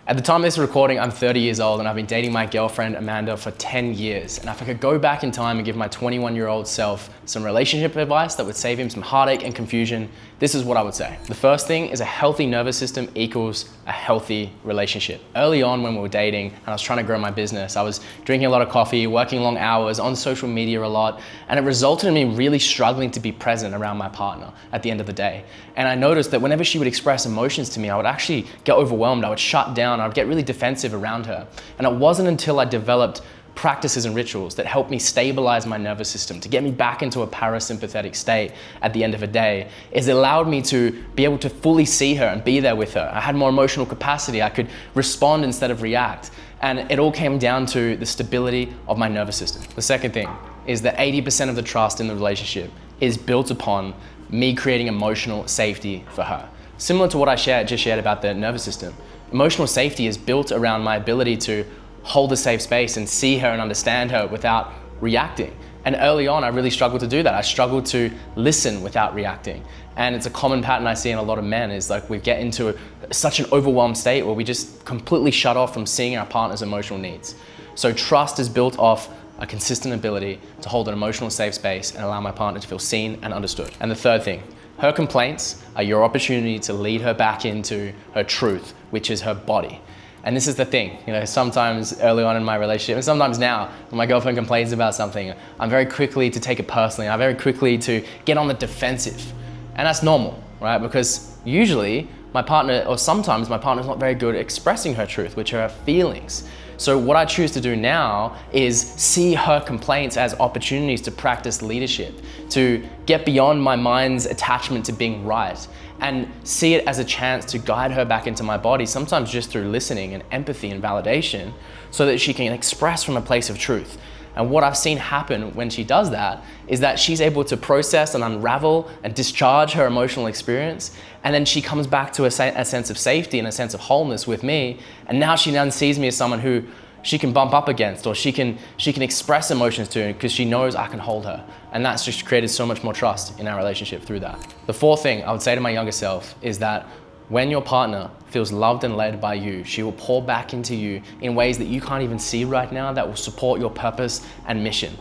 At the time of this recording, I'm 30 years old and I've been dating my girlfriend, Amanda, for 10 years. And if I could go back in time and give my 21-year-old self some relationship advice that would save him some heartache and confusion, this is what I would say. The first thing is a healthy nervous system equals a healthy relationship. Early on when we were dating and I was trying to grow my business, I was drinking a lot of coffee, working long hours, on social media a lot, and it resulted in me really struggling to be present around my partner at the end of the day. And I noticed that whenever she would express emotions to me, I would actually get overwhelmed, I would shut down, I would get really defensive around her. And it wasn't until I developed practices and rituals that helped me stabilize my nervous system, to get me back into a parasympathetic state at the end of a day, is it allowed me to be able to fully see her and be there with her. I had more emotional capacity, I could respond instead of react. And it all came down to the stability of my nervous system. The second thing is that 80% of the trust in the relationship is built upon me creating emotional safety for her. Similar to what I just shared about the nervous system, emotional safety is built around my ability to hold a safe space and see her and understand her without reacting. And early on, I really struggled to do that. I struggled to listen without reacting. And it's a common pattern I see in a lot of men, is like we get into such an overwhelmed state where we just completely shut off from seeing our partner's emotional needs. So trust is built off a consistent ability to hold an emotional safe space and allow my partner to feel seen and understood. And the third thing, her complaints are your opportunity to lead her back into her truth, which is her body. And this is the thing, sometimes early on in my relationship, and sometimes now, when my girlfriend complains about something, I'm very quickly to take it personally. I'm very quickly to get on the defensive. And that's normal, right? Because usually my partner, or sometimes my partner's not very good at expressing her truth, which are her feelings. So what I choose to do now is see her complaints as opportunities to practice leadership, to get beyond my mind's attachment to being right, and see it as a chance to guide her back into my body, sometimes just through listening and empathy and validation, so that she can express from a place of truth. And what I've seen happen when she does that is that she's able to process and unravel and discharge her emotional experience. And then she comes back to a sense of safety and a sense of wholeness with me. And now she then sees me as someone who she can bump up against, or she can express emotions to, because she knows I can hold her. And that's just created so much more trust in our relationship through that. The fourth thing I would say to my younger self is that when your partner feels loved and led by you, she will pour back into you in ways that you can't even see right now, that will support your purpose and mission.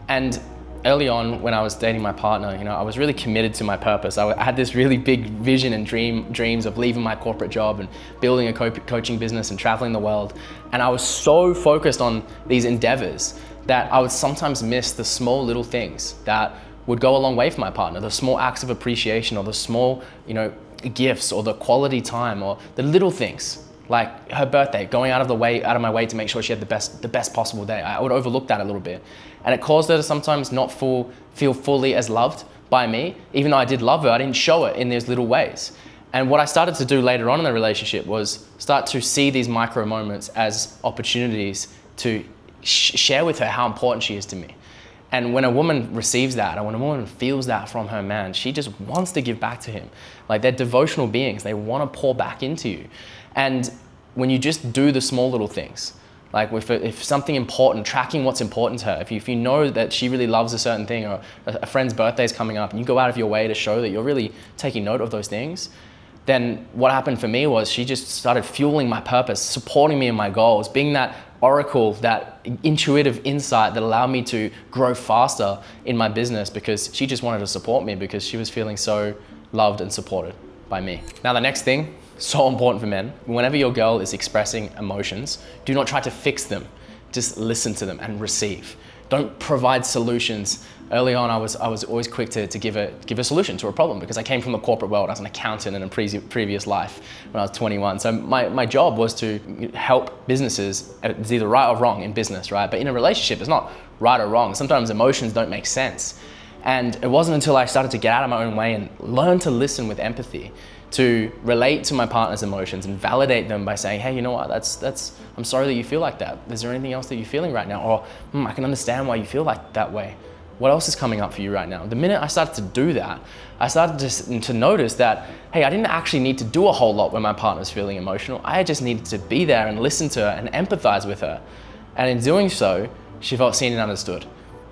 And early on, when I was dating my partner, I was really committed to my purpose. I had this really big vision and dreams of leaving my corporate job and building a coaching business and traveling the world. And I was so focused on these endeavors that I would sometimes miss the small little things that would go a long way for my partner, the small acts of appreciation, or the small, gifts, or the quality time, or the little things like her birthday, going out of my way to make sure she had the best possible day. I would overlook that a little bit, and it caused her to sometimes not feel fully as loved by me. Even though I did love her, I didn't show it in these little ways. And what I started to do later on in the relationship was start to see these micro moments as opportunities to share with her how important she is to me. And when a woman receives that, and when a woman feels that from her man, she just wants to give back to him. Like, they're devotional beings. They want to pour back into you. And when you just do the small little things, like if something important, tracking what's important to her, if you know that she really loves a certain thing, or a friend's birthday is coming up, and you go out of your way to show that you're really taking note of those things, then what happened for me was she just started fueling my purpose, supporting me in my goals, being that oracle, that intuitive insight that allowed me to grow faster in my business, because she just wanted to support me because she was feeling so loved and supported by me. Now, the next thing, so important for men, whenever your girl is expressing emotions, do not try to fix them. Just listen to them and receive. Don't provide solutions. Early on, I was always quick to give a solution to a problem, because I came from the corporate world. I was an accountant in a previous life when I was 21. So my job was to help businesses. It's either right or wrong in business, right? But in a relationship, it's not right or wrong. Sometimes emotions don't make sense. And it wasn't until I started to get out of my own way and learn to listen with empathy, to relate to my partner's emotions and validate them by saying, hey, you know what, I'm sorry that you feel like that. Is there anything else that you're feeling right now? Or I can understand why you feel like that way. What else is coming up for you right now? The minute I started to do that, I started to notice that, hey, I didn't actually need to do a whole lot when my partner's feeling emotional. I just needed to be there and listen to her and empathize with her. And in doing so, she felt seen and understood.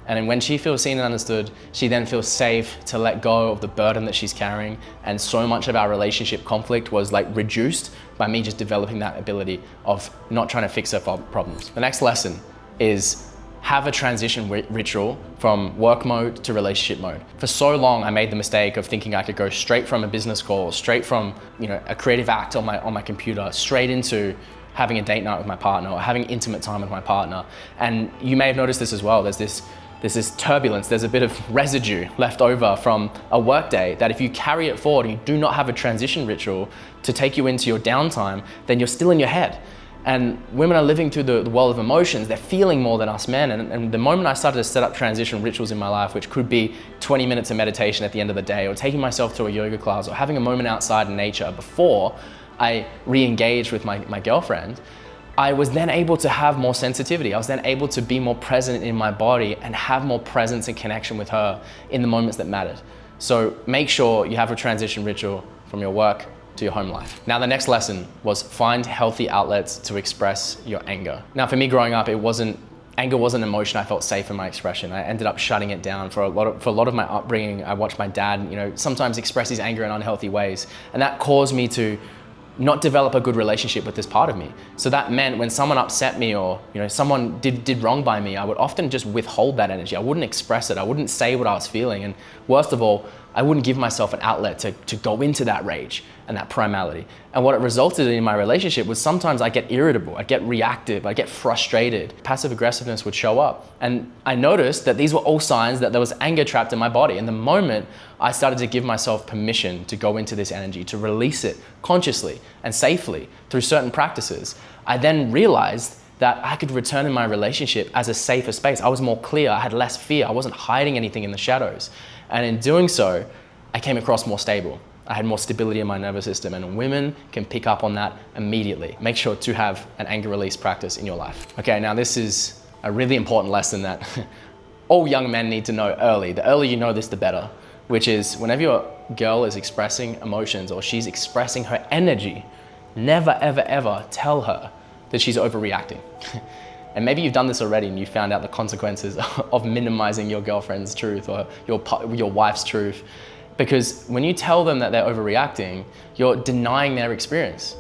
And then when she feels seen and understood, she then feels safe to let go of the burden that she's carrying. And so much of our relationship conflict was like reduced by me just developing that ability of not trying to fix her problems. The next lesson is have a transition ritual from work mode to relationship mode. For so long, I made the mistake of thinking I could go straight from a business call, straight from a creative act on my computer, straight into having a date night with my partner or having intimate time with my partner. And you may have noticed this as well. There's this turbulence, there's a bit of residue left over from a work day that if you carry it forward and you do not have a transition ritual to take you into your downtime, then you're still in your head. And women are living through the world of emotions. They're feeling more than us men. And the moment I started to set up transition rituals in my life, which could be 20 minutes of meditation at the end of the day, or taking myself to a yoga class, or having a moment outside in nature before I re-engaged with my girlfriend, I was then able to have more sensitivity. I was then able to be more present in my body and have more presence and connection with her in the moments that mattered. So make sure you have a transition ritual from your work to your home life. Now, the next lesson was find healthy outlets to express your anger. Now, for me growing up, anger wasn't an emotion I felt safe in my expression. I ended up shutting it down. For a lot of my upbringing, I watched my dad, sometimes express his anger in unhealthy ways. And that caused me to not develop a good relationship with this part of me. So that meant when someone upset me or someone did wrong by me, I would often just withhold that energy. I wouldn't express it. I wouldn't say what I was feeling. And worst of all, I wouldn't give myself an outlet to go into that rage and that primality. And what it resulted in my relationship was sometimes I get irritable, I get reactive, I get frustrated. Passive aggressiveness would show up. And I noticed that these were all signs that there was anger trapped in my body. And the moment I started to give myself permission to go into this energy, to release it consciously and safely through certain practices, I then realized that I could return in my relationship as a safer space. I was more clear, I had less fear, I wasn't hiding anything in the shadows. And in doing so, I came across more stable. I had more stability in my nervous system, and women can pick up on that immediately. Make sure to have an anger release practice in your life. Okay, now this is a really important lesson that all young men need to know early. The earlier you know this, the better, which is whenever your girl is expressing emotions or she's expressing her energy, never, ever, ever tell her that she's overreacting. And maybe you've done this already and you found out the consequences of minimizing your girlfriend's truth or your wife's truth. Because when you tell them that they're overreacting, you're denying their experience.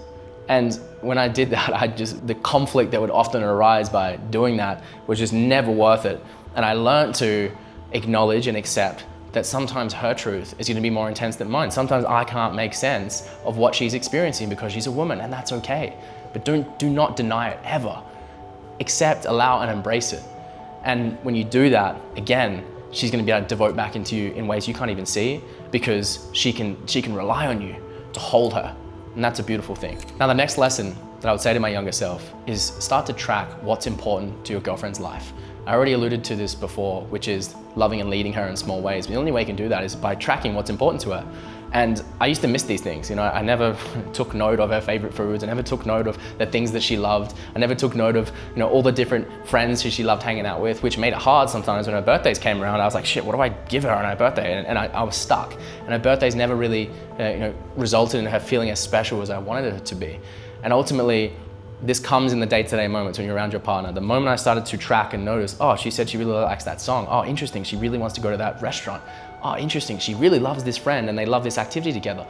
And when I did that, the conflict that would often arise by doing that was just never worth it. And I learned to acknowledge and accept that sometimes her truth is going to be more intense than mine. Sometimes I can't make sense of what she's experiencing because she's a woman, and that's okay. But do not deny it, ever. Accept, allow, and embrace it. And when you do that, again, she's going to be able to devote back into you in ways you can't even see, because she can rely on you to hold her. And that's a beautiful thing. Now, the next lesson that I would say to my younger self is start to track what's important to your girlfriend's life. I already alluded to this before, which is loving and leading her in small ways. The only way you can do that is by tracking what's important to her. And I used to miss these things. I never took note of her favorite foods. I never took note of the things that she loved. I never took note of all the different friends who she loved hanging out with, which made it hard sometimes when her birthdays came around. I was like, shit, what do I give her on her birthday? And I was stuck. And her birthdays never really resulted in her feeling as special as I wanted her to be. And ultimately, this comes in the day-to-day moments when you're around your partner. The moment I started to track and notice, oh, she said she really likes that song. Oh, interesting, she really wants to go to that restaurant. Oh, interesting, she really loves this friend and they love this activity together.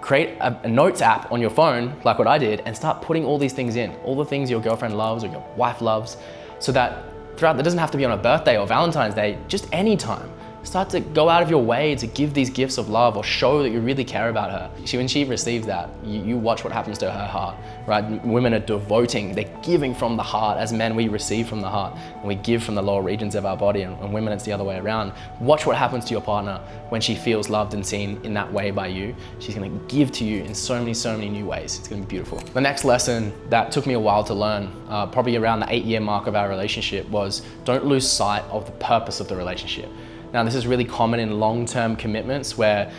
Create a notes app on your phone, like what I did, and start putting all these things in, all the things your girlfriend loves or your wife loves, so that throughout, that doesn't have to be on a birthday or Valentine's Day, just any time. Start to go out of your way to give these gifts of love or show that you really care about her. When she receives that, you watch what happens to her heart, right? Women are devoting, they're giving from the heart. As men, we receive from the heart and we give from the lower regions of our body, and women, it's the other way around. Watch what happens to your partner when she feels loved and seen in that way by you. She's gonna give to you in so many new ways. It's gonna be beautiful. The next lesson that took me a while to learn, probably around the 8-year mark of our relationship, was don't lose sight of the purpose of the relationship. Now, this is really common in long-term commitments where,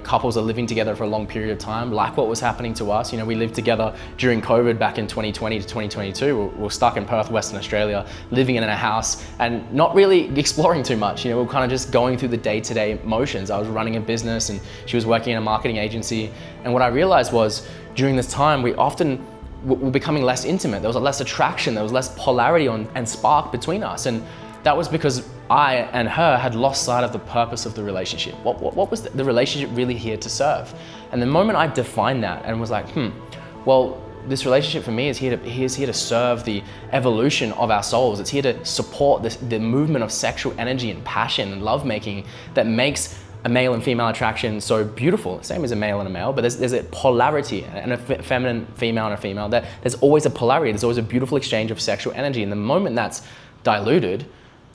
couples are living together for a long period of time, like what was happening to us. We lived together during COVID back in 2020 to 2022. We were stuck in Perth, Western Australia, living in a house and not really exploring too much. We were kind of just going through the day-to-day motions. I was running a business and she was working in a marketing agency. And what I realized was during this time, we often were becoming less intimate. There was less attraction, there was less polarity and spark between us. And that was because I and her had lost sight of the purpose of the relationship. What was the relationship really here to serve? And the moment I defined that and was like, well, this relationship for me is here to serve the evolution of our souls. It's here to support the movement of sexual energy and passion and lovemaking that makes a male and female attraction so beautiful. Same as a male and a male, but there's a polarity, and a feminine female and a female. There's always a polarity. There's always a beautiful exchange of sexual energy. And the moment that's diluted,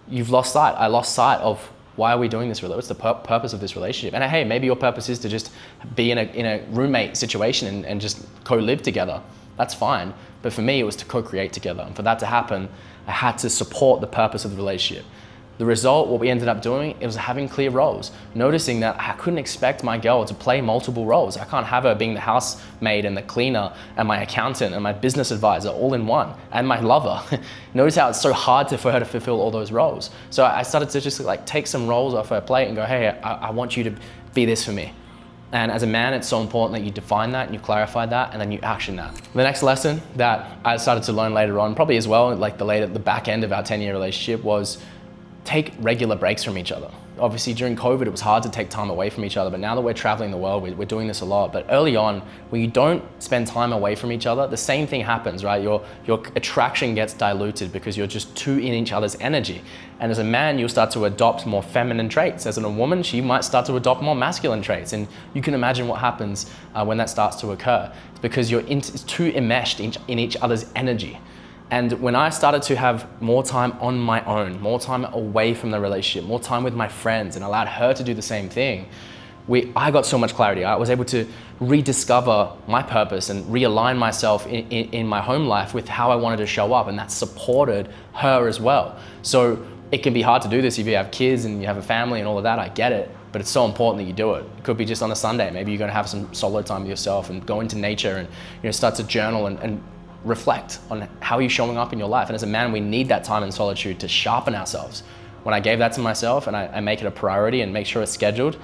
you've lost sight. I lost sight of why are we doing this? What's the purpose of this relationship? And hey, maybe your purpose is to just be in a roommate situation and just co-live together. That's fine. But for me, it was to co-create together. And for that to happen, I had to support the purpose of the relationship. The result, what we ended up doing, it was having clear roles. Noticing that I couldn't expect my girl to play multiple roles. I can't have her being the housemaid and the cleaner and my accountant and my business advisor all in one, and my lover. Notice how it's so hard for her to fulfill all those roles. So I started to just like take some roles off her plate and go, hey, I want you to be this for me. And as a man, it's so important that you define that and you clarify that and then you action that. The next lesson that I started to learn later on, probably as well, like the back end of our 10-year relationship, was take regular breaks from each other. Obviously during COVID, it was hard to take time away from each other, but now that we're traveling the world, we're doing this a lot. But early on, when you don't spend time away from each other, the same thing happens, right? Your attraction gets diluted because you're just too in each other's energy. And as a man, you'll start to adopt more feminine traits. As a woman, she might start to adopt more masculine traits. And you can imagine what happens when that starts to occur. It's because you're too enmeshed in each other's energy. And when I started to have more time on my own, more time away from the relationship, more time with my friends, and allowed her to do the same thing, I got so much clarity. I was able to rediscover my purpose and realign myself in my home life with how I wanted to show up, and that supported her as well. So it can be hard to do this if you have kids and you have a family and all of that, I get it, but it's so important that you do it. It could be just on a Sunday. Maybe you're gonna have some solo time with yourself and go into nature and start to journal and reflect on how you're showing up in your life. And as a man, we need that time in solitude to sharpen ourselves. When I gave that to myself and I make it a priority and make sure it's scheduled,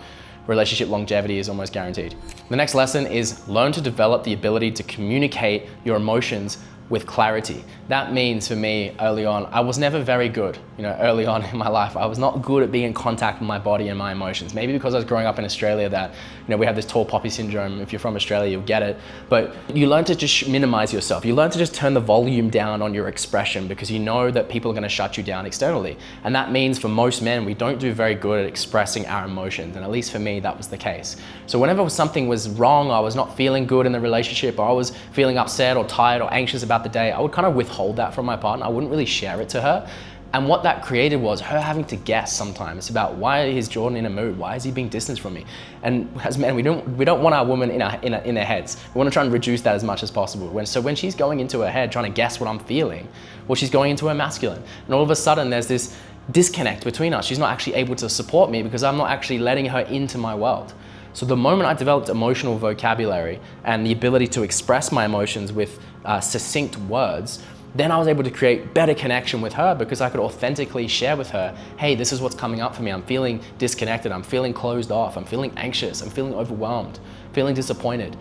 relationship longevity is almost guaranteed. The next lesson is learn to develop the ability to communicate your emotions with clarity. That means for me early on, I was never very good. Early on in my life, I was not good at being in contact with my body and my emotions. Maybe because I was growing up in Australia that, we have this tall poppy syndrome. If you're from Australia, you'll get it. But you learn to just minimize yourself. You learn to just turn the volume down on your expression because you know that people are gonna shut you down externally. And that means for most men, we don't do very good at expressing our emotions. And at least for me, that was the case. So whenever something was wrong, I was not feeling good in the relationship, or I was feeling upset or tired or anxious about the day, I would kind of withhold that from my partner. I wouldn't really share it to her. And what that created was her having to guess sometimes about why is Jordan in a mood? Why is he being distant from me? And as men, we don't want our woman in their heads. We want to try and reduce that as much as possible. So when she's going into her head trying to guess what I'm feeling, well, she's going into her masculine. And all of a sudden there's this disconnect between us. She's not actually able to support me because I'm not actually letting her into my world. So the moment I developed emotional vocabulary and the ability to express my emotions with succinct words, then I was able to create better connection with her because I could authentically share with her, hey, this is what's coming up for me. I'm feeling disconnected. I'm feeling closed off. I'm feeling anxious. I'm feeling overwhelmed, feeling disappointed.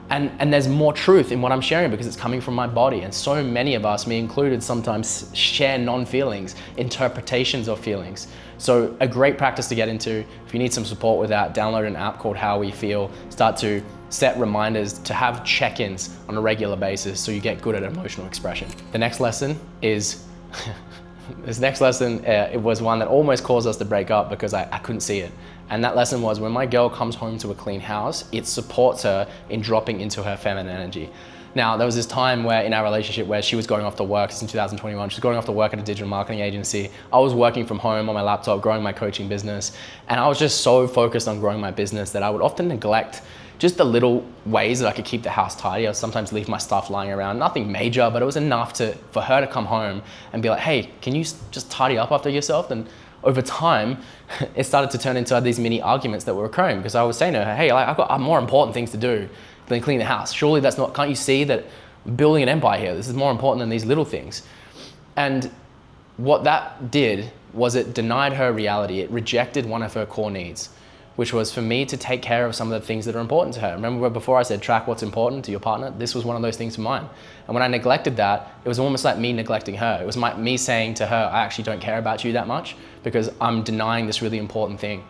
And there's more truth in what I'm sharing because it's coming from my body. And so many of us, me included, sometimes share non-feelings, interpretations of feelings. So a great practice to get into, if you need some support with that, download an app called How We Feel. Start to set reminders to have check-ins on a regular basis so you get good at emotional expression. The next lesson is, it was one that almost caused us to break up because I couldn't see it. And that lesson was when my girl comes home to a clean house, it supports her in dropping into her feminine energy. Now, there was this time where in our relationship where she was going off to work, it's in 2021, she was going off to work at a digital marketing agency. I was working from home on my laptop, growing my coaching business. And I was just so focused on growing my business that I would often neglect just the little ways that I could keep the house tidy. I would sometimes leave my stuff lying around, nothing major, but it was enough for her to come home and be like, hey, can you just tidy up after yourself? And over time, it started to turn into these mini arguments that were occurring because I was saying to her, hey, I've got more important things to do than clean the house. Surely that's not, can't you see that I'm building an empire here? This is more important than these little things. And what that did was it denied her reality. It rejected one of her core needs, which was for me to take care of some of the things that are important to her. Remember before I said track what's important to your partner? This was one of those things for mine. And when I neglected that, it was almost like me neglecting her. It was me saying to her, I actually don't care about you that much because I'm denying this really important thing.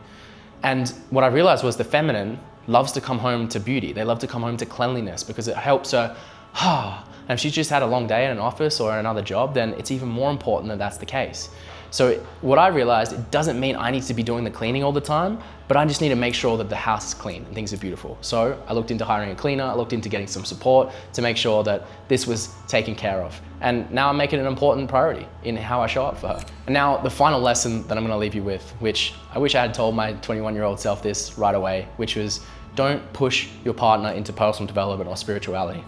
And what I realized was the feminine loves to come home to beauty. They love to come home to cleanliness because it helps her And if she's just had a long day in an office or another job, then it's even more important that that's the case. So what I realized, it doesn't mean I need to be doing the cleaning all the time, but I just need to make sure that the house is clean and things are beautiful. So I looked into hiring a cleaner, I looked into getting some support to make sure that this was taken care of. And now I'm making it an important priority in how I show up for her. And now the final lesson that I'm gonna leave you with, which I wish I had told my 21-year-old self this right away, which was don't push your partner into personal development or spirituality.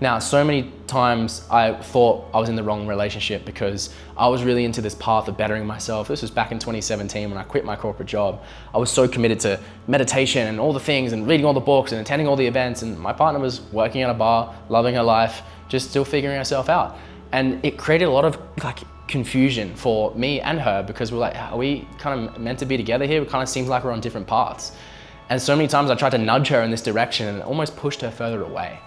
Now, so many times I thought I was in the wrong relationship because I was really into this path of bettering myself. This was back in 2017 when I quit my corporate job. I was so committed to meditation and all the things and reading all the books and attending all the events, and my partner was working at a bar, loving her life, just still figuring herself out. And it created a lot of confusion for me and her because we're like, are we kind of meant to be together here? It kind of seems like we're on different paths. And so many times I tried to nudge her in this direction and it almost pushed her further away.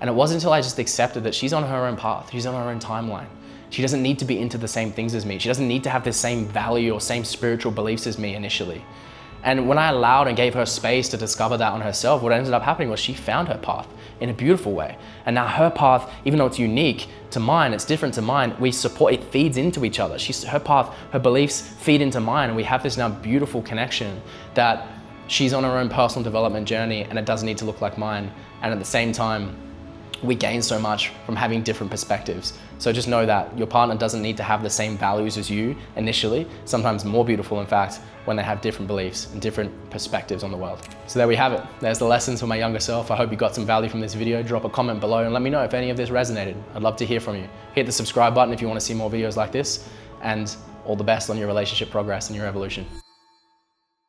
And it wasn't until I just accepted that she's on her own path, she's on her own timeline. She doesn't need to be into the same things as me. She doesn't need to have the same value or same spiritual beliefs as me initially. And when I allowed and gave her space to discover that on herself, what ended up happening was she found her path in a beautiful way. And now her path, even though it's unique to mine, it's different to mine, we support, it feeds into each other. Her path, her beliefs feed into mine, and we have this now beautiful connection that she's on her own personal development journey and it doesn't need to look like mine. And at the same time, we gain so much from having different perspectives. So just know that your partner doesn't need to have the same values as you initially, sometimes more beautiful in fact, when they have different beliefs and different perspectives on the world. So there we have it. There's the lessons for my younger self. I hope you got some value from this video. Drop a comment below and let me know if any of this resonated. I'd love to hear from you. Hit the subscribe button if you want to see more videos like this, and all the best on your relationship progress and your evolution.